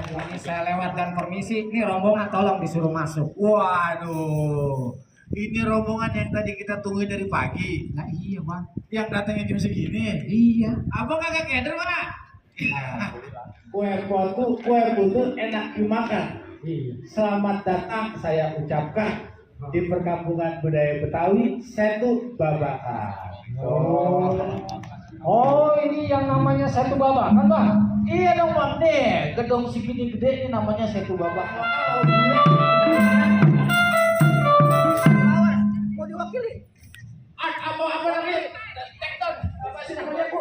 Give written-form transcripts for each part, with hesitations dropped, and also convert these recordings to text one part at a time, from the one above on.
Ini saya lewat dan permisi. Ini rombongan tolong disuruh masuk. Waduh, ini rombongan yang tadi kita tunggu dari pagi. Nah iya bang. Yang datangnya jam segini. Iya. Abang kagak keder mana? Kue putu enak dimakan. Selamat datang saya ucapkan di perkampungan budaya Betawi Setu Babakan. Oh ini yang namanya Setu Babakan bang. Iya dong bang deh, gedung segini gede ini namanya Setu Babakan. Mau diwakili? Apa lagi? Tekton. Apa sih namanya bu?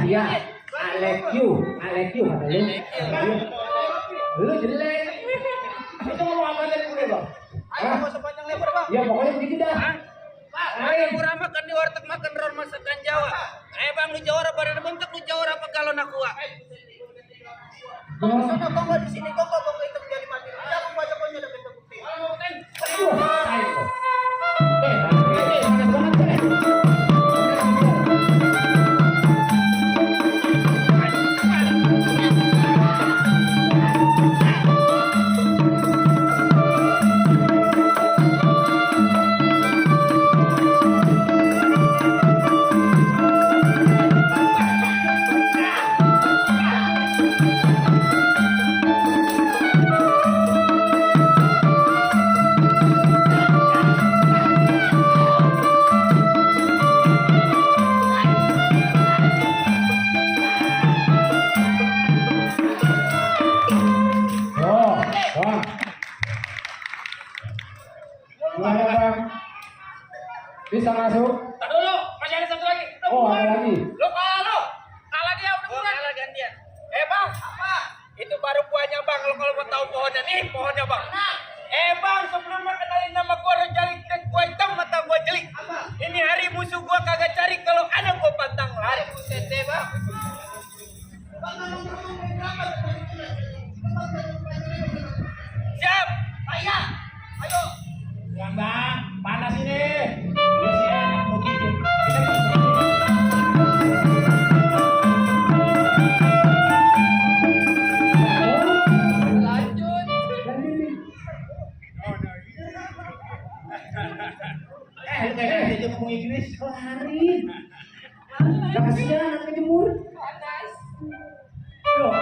Iya. I like you kata lu. Lu jelek. Itu ngomong apa tadi gue bang? Ayo Mau sepanjang lebar bang? Ya pokoknya begitu dah. Pak, ada murah makan di warteg makan ron masakan Jawa. Bang lu jawara badan bentuk lu jawara apa galon aku ah. Bang sana bang di sini kok bang itu menjadi mati. Jangan baca punya ada bukti. Gimana bang? Bisa masuk? Tak dulu, masih ada satu lagi. Oh ada lagi. Lu kalah dia udah bukan. Kalah gantian. Bang, apa? Itu baru buahnya bang. Kalau mau tahu pohonnya nih, pohonnya bang. Bang, sebelum kenalin nama gua jari dan gua hitam mata gua jelik. Ini hari musuh gua kagak cari kalau ada gua pantang lari. Buset deh bang. Siap. Ayo. Bang, panas ini. Ini sih enak mau gigit. Lanjut. Dia ngomong Inggris, lari. Gak kasihan anak kejemur. Loh.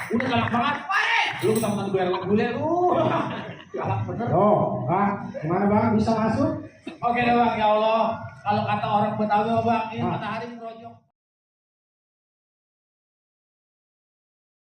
Udah galak banget. Lu ketemu gue yang bule lu. Galak bener. Oh bang, gimana bang? Bisa masuk? Oke deh bang, ya Allah. Kalau kata orang Betawi bang, ini matahari